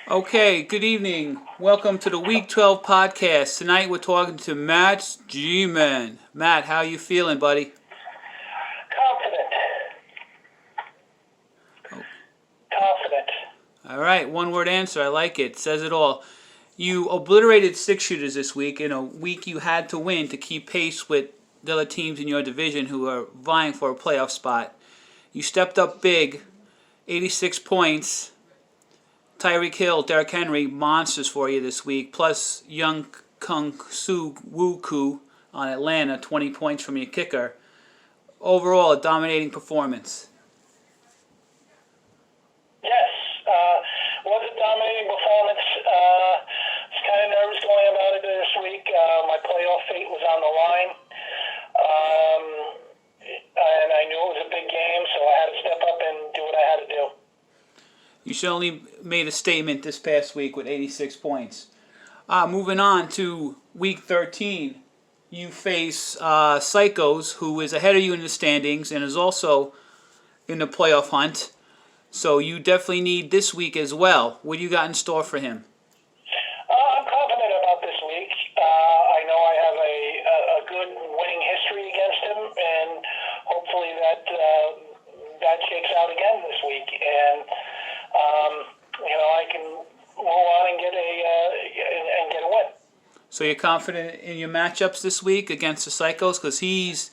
Okay, good evening. Welcome to the Week 12 podcast. Tonight we're talking to Matt G-Man. Matt, how you feeling, buddy? Confident. Oh. Confident. All right, one-word answer. I like it. Says it all. You obliterated six shooters this week in a week you had to win to keep pace with the other teams in your division who are vying for a playoff spot. You stepped up big, 86 points. Tyreek Hill, Derrick Henry, monsters for you this week. Plus Young Kung Soo Woo Koo on Atlanta, 20 points from your kicker. Overall, a dominating performance. Yes. Was a dominating performance. Was kind of nervous going about it this week. My playoff fate was on the line. And I knew it was a big game, so I had to step up and do what I had to do. You certainly made a statement this past week with 86 points. Moving on to week 13, you face Psychos, who is ahead of you in the standings and is also in the playoff hunt. So you definitely need this week as well. What do you got in store for him? I'm confident about this week. I know I have a good winning history against him, and hopefully that shakes out again this week. And I can move on and get a win. So you're confident in your matchups this week against the Psychos? Because he's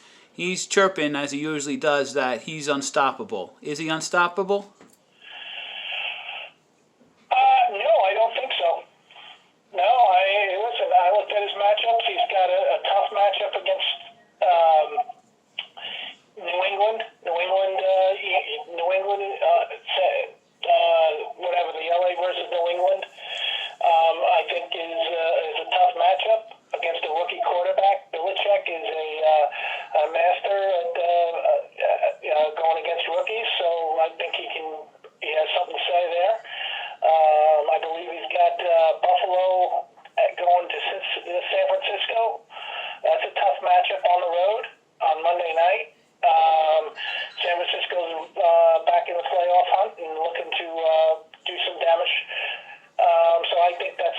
chirping, as he usually does, that he's unstoppable. Is he unstoppable? No, I don't think so. No, I looked at his matchups. He's got a tough matchup against New England. Whatever, the LA versus New England, I think is a tough matchup against a rookie quarterback. Belichick is a master at going against rookies, so I think he has something to say there. I believe he's got Buffalo going to San Francisco. That's a tough matchup on the road on Monday night. San Francisco's back in the playoff hunt and looking to do some damage. So I think that's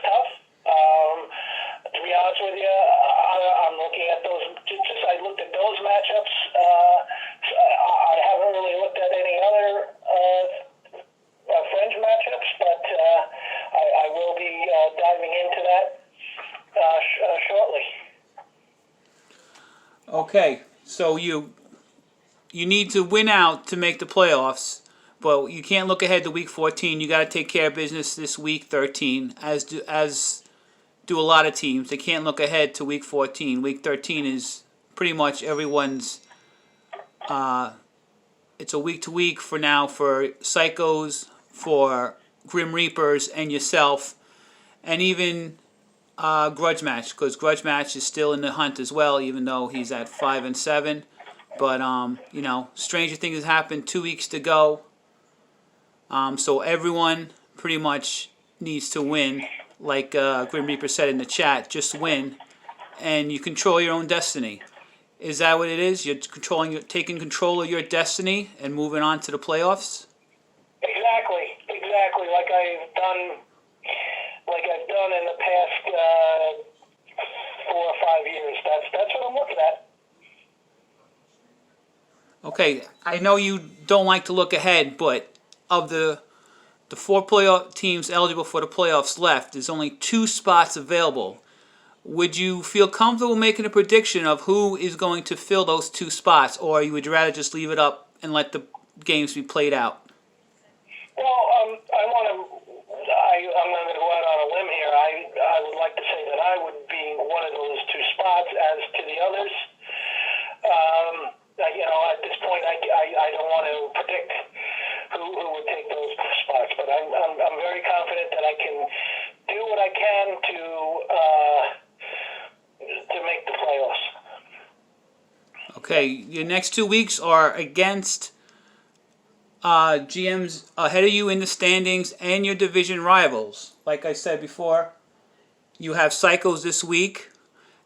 tough. To be honest with you, I'm looking at those. I looked at those matchups. I haven't really looked at any other fringe matchups, but I will be diving into that shortly. Okay, so you need to win out to make the playoffs, but you can't look ahead to week 14. You got to take care of business this week 13, as do a lot of teams. They can't look ahead to week 14. Week 13 is pretty much everyone's. It's a week to week for now for Psychos, for Grim Reapers, and yourself, and even Grudge Match, because Grudge Match is still in the hunt as well, even though he's at 5-7. But stranger things have happened. 2 weeks to go. So everyone pretty much needs to win, like Grim Reaper said in the chat. Just win, and you control your own destiny. Is that what it is? You're taking control of your destiny and moving on to the playoffs. Exactly. Like I've done in the past 4 or 5 years. That's what I'm looking at. Okay, I know you don't like to look ahead, but of the 4 playoff teams eligible for the playoffs left, there's only 2 spots available. Would you feel comfortable making a prediction of who is going to fill those 2 spots, or you would rather just leave it up and let the games be played out? Well, I'm going to go out on a limb here. I would like to say that I would be one of those 2 spots. As to the others, at this point, I don't want to predict who would take those spots, but I'm very confident that I can do what I can to make the playoffs. Okay, your next 2 weeks are against GMs ahead of you in the standings and your division rivals. Like I said before, you have Psychos this week,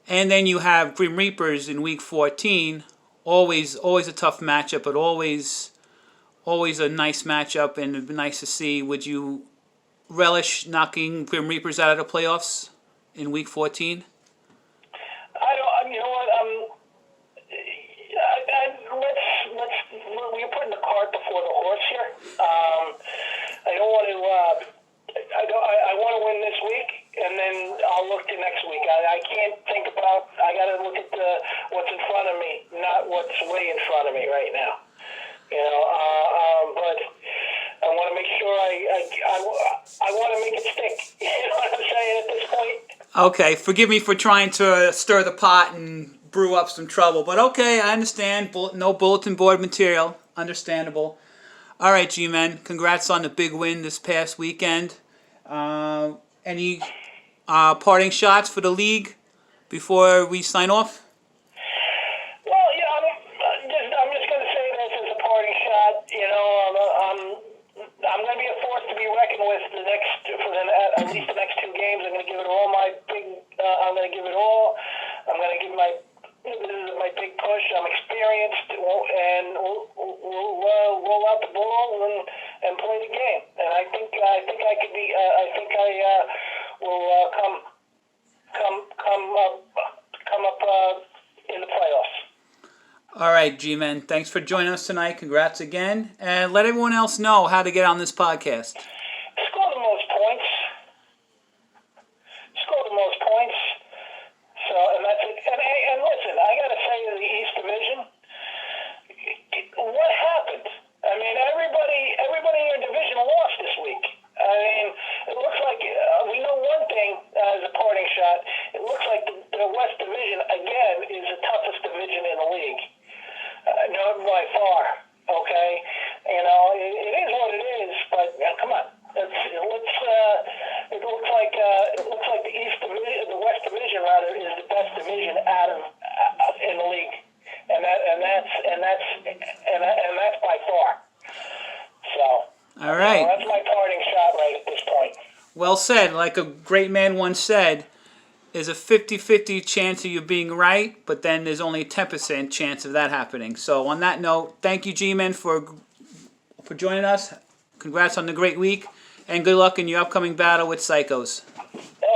and then you have Grim Reapers in week 14. Always a tough matchup, but always a nice matchup, and it'd be nice to see. Would you relish knocking Grim Reapers out of the playoffs in Week 14? I don't. You know what? We're putting the cart before the horse here. I don't want to. I want to win this week, and then I'll look to next week. I can't think about. I got to look at what's in front of me, not what's way in front of me right now. You know, but I want to make sure I want to make it stick. You know what I'm saying at this point? Okay, forgive me for trying to stir the pot and brew up some trouble, but okay, I understand. No bulletin board material. Understandable. All right, G-Men, congrats on the big win this past weekend. Any parting shots for the league before we sign off? Well, I'm just going to say this as a parting shot. You know, I'm going to be a force to be reckoned with at least the next 2 games. I'm going to give it all I'm going to give it all. I'm going to give this is my big push. I'm experienced, and we'll roll out the ball and play the game. And I think I could be. I think I will come up in the playoffs. All right, G-Men, thanks for joining us tonight. Congrats again, and let everyone else know how to get on this podcast. Score the most points. So, and that's it. And listen, I got to say, the East Division, what happened? I mean, everybody in your division lost this week. I mean, it looks like we know one thing as a parting shot. It looks like the West Division again is the toughest division in the league, not by far. Okay, you know it is what it is. But come on, it looks like the East Division, the West Division rather, is the best division in the league, and that's by far. So, All right. that's my parting shot right at this point. Well said. Like a great man once said, there's a 50-50 chance of you being right, but then there's only a 10% chance of that happening. So on that note, thank you, G-Men, for joining us. Congrats on the great week, and good luck in your upcoming battle with Psychos. Hey,